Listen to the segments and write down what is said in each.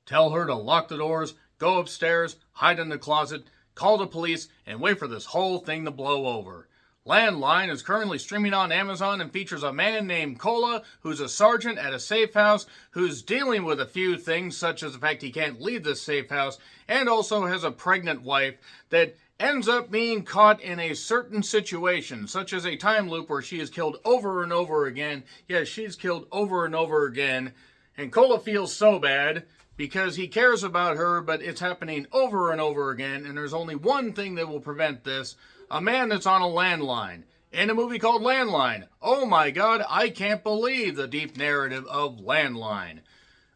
Tell her to lock the doors, go upstairs, hide in the closet, call the police, and wait for this whole thing to blow over. Landline is currently streaming on Amazon and features a man named Kola who's a sergeant at a safe house who's dealing with a few things, such as the fact he can't leave this safe house, and also has a pregnant wife that ends up being caught in a certain situation, such as a time loop where she is killed over and over again. Yes, she's killed over and over again, and Kola feels so bad because he cares about her, but it's happening over and over again, and there's only one thing that will prevent this: a man that's on a landline. In a movie called Landline. Oh my god, I can't believe the deep narrative of Landline.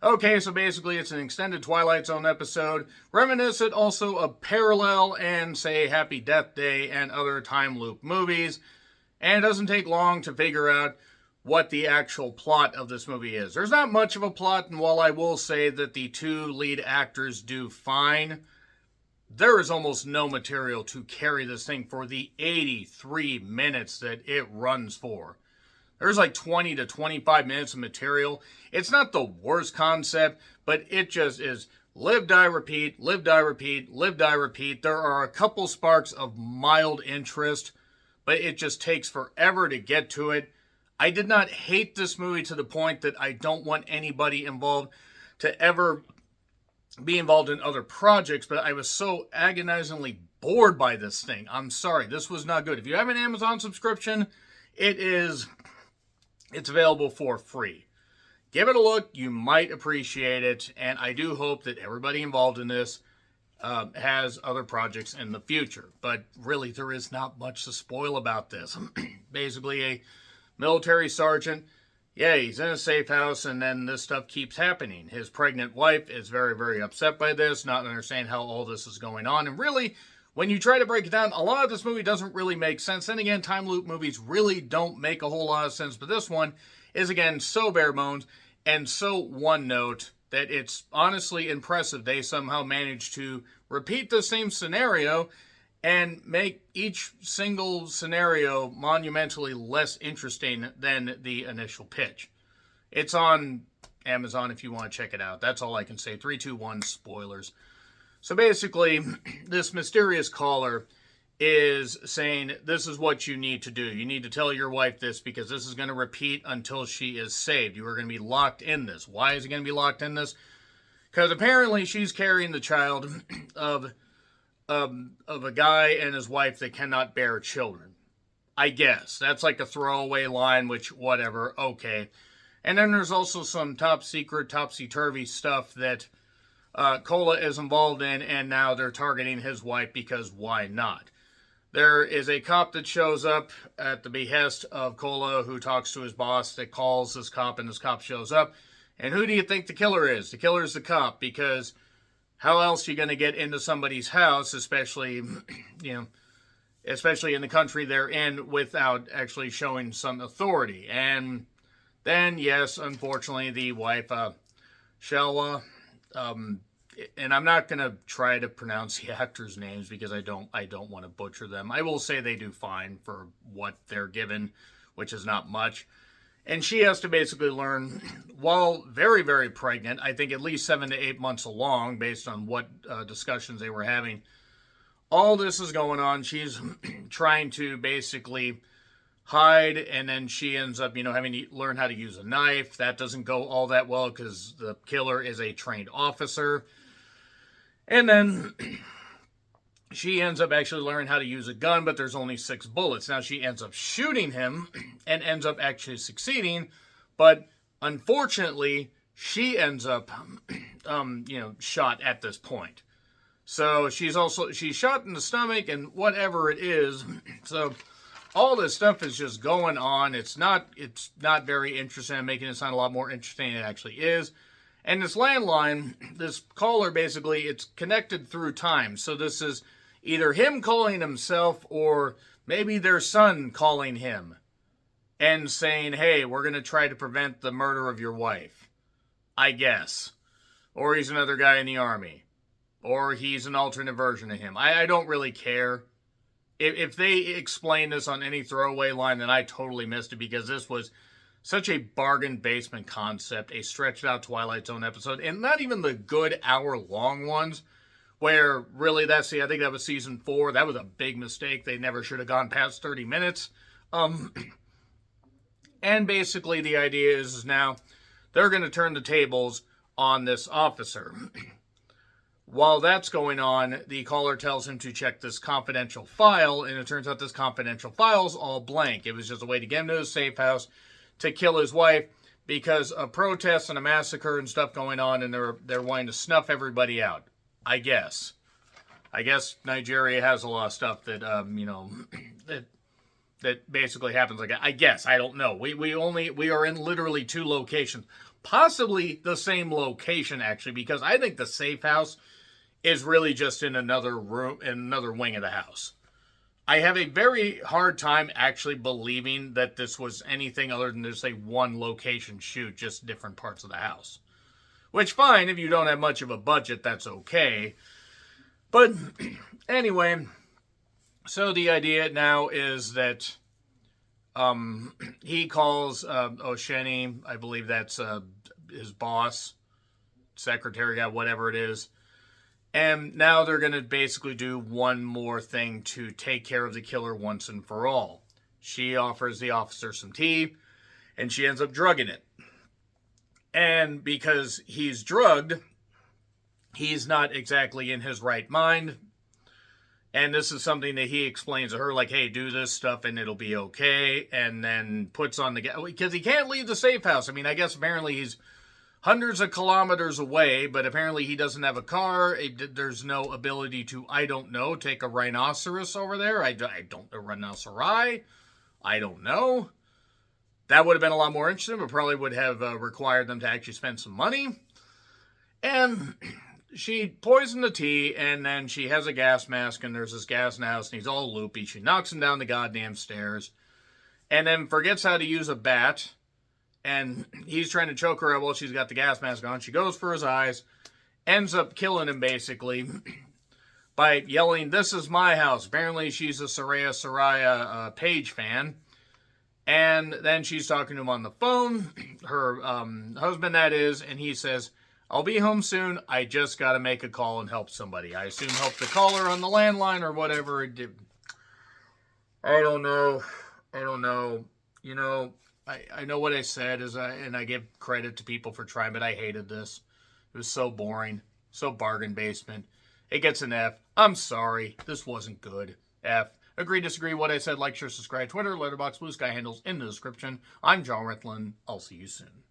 Okay, so basically it's an extended Twilight Zone episode, reminiscent also of Parallel and, say, Happy Death Day and other time loop movies, and it doesn't take long to figure out what the actual plot of this movie is. There's not much of a plot, and while I will say that the two lead actors do fine, there is almost no material to carry this thing for the 83 minutes that it runs for. There's like 20 to 25 minutes of material. It's not the worst concept, but it just is live, die, repeat, live, die, repeat, live, die, repeat. There are a couple sparks of mild interest, but it just takes forever to get to it. I did not hate this movie to the point that I don't want anybody involved to ever be involved in other projects, but I was so agonizingly bored by this thing. I'm sorry, this was not good. If you have an Amazon subscription, it's available for free. Give it a look. You might appreciate it, and I do hope that everybody involved in this has other projects in the future. But really, there is not much to spoil about this. Basically, a military sergeant, he's in a safe house, and then this stuff keeps happening. His pregnant wife is very, very upset by this, not understanding how all this is going on. And really, when you try to break it down, a lot of this movie doesn't really make sense. Then again, time loop movies really don't make a whole lot of sense. But this one is, again, so bare bones and so one note that it's honestly impressive. They somehow managed to repeat the same scenario and make each single scenario monumentally less interesting than the initial pitch. It's on Amazon if you want to check it out. That's all I can say. 3, 2, 1, spoilers. So basically, this mysterious caller is saying, this is what you need to do. You need to tell your wife this because this is going to repeat until she is saved. You are going to be locked in this. Why is it going to be locked in this? Because apparently she's carrying the child of a guy and his wife that cannot bear children. I guess. That's like a throwaway line, which, whatever, okay. And then there's also some top secret, topsy-turvy stuff that Kola is involved in, and now they're targeting his wife because why not? There is a cop that shows up at the behest of Kola who talks to his boss that calls this cop, and this cop shows up. And who do you think the killer is? The killer is the cop, because how else are you going to get into somebody's house, especially in the country they're in, without actually showing some authority? And then, yes, unfortunately, the wife, Shelwa, and I'm not going to try to pronounce the actors' names because I don't want to butcher them. I will say they do fine for what they're given, which is not much. And she has to basically learn, while very, very pregnant, I think at least 7 to 8 months along, based on what discussions they were having, all this is going on. She's trying to basically hide, and then she ends up, having to learn how to use a knife. That doesn't go all that well because the killer is a trained officer. And then she ends up actually learning how to use a gun, but there's only 6 bullets. Now she ends up shooting him and ends up actually succeeding, but unfortunately she ends up, shot at this point. So she's shot in the stomach and whatever it is. So all this stuff is just going on. It's not very interesting. I'm making it sound a lot more interesting than it actually is. And this landline, this caller, basically, it's connected through time. So this is either him calling himself or maybe their son calling him and saying, hey, we're going to try to prevent the murder of your wife, I guess. Or he's another guy in the army. Or he's an alternate version of him. I don't really care. If they explain this on any throwaway line, then I totally missed it because this was such a bargain basement concept, a stretched out Twilight Zone episode, and not even the good hour-long ones, where really I think that was season 4. That was a big mistake. They never should have gone past 30 minutes. And basically the idea is now they're going to turn the tables on this officer. While that's going on, the caller tells him to check this confidential file, and it turns out this confidential file is all blank. It was just a way to get him to his safe house to kill his wife because of protests and a massacre and stuff going on, and they're wanting to snuff everybody out. I guess Nigeria has a lot of stuff that that basically happens like that. I guess. I don't know. We are in literally 2 locations. Possibly the same location, actually, because I think the safe house is really just in another room, in another wing of the house. I have a very hard time actually believing that this was anything other than just a one location shoot, just different parts of the house. Which, fine, if you don't have much of a budget, that's okay. But anyway, so the idea now is that he calls Osheni, I believe that's his boss, secretary guy, whatever it is. And now they're going to basically do one more thing to take care of the killer once and for all. She offers the officer some tea, and she ends up drugging it. And because he's drugged, he's not exactly in his right mind. And this is something that he explains to her, like, hey, do this stuff and it'll be okay. And then puts on the gas, because he can't leave the safe house. I mean, I guess apparently he's hundreds of kilometers away, but apparently he doesn't have a car. There's no ability to, I don't know, take a rhinoceros over there. A rhinoceri? I don't know. That would have been a lot more interesting, but probably would have required them to actually spend some money. And she poisoned the tea, and then she has a gas mask, and there's this gas in the house, and he's all loopy. She knocks him down the goddamn stairs, and then forgets how to use a bat, and he's trying to choke her out while she's got the gas mask on. She goes for his eyes, ends up killing him, basically, by yelling, "This is my house." Apparently, she's a Soraya Page fan. And then she's talking to him on the phone, her husband that is, and he says, "I'll be home soon. I just got to make a call and help somebody." I assume help the caller on the landline or whatever it did. I don't know. You know, I know what I said, and I give credit to people for trying, but I hated this. It was so boring, so bargain basement. It gets an F. I'm sorry. This wasn't good. F. Agree, disagree, what I said, like, share, subscribe, Twitter, Letterboxd, Blue Sky handles in the description. I'm John Ritlin. I'll see you soon.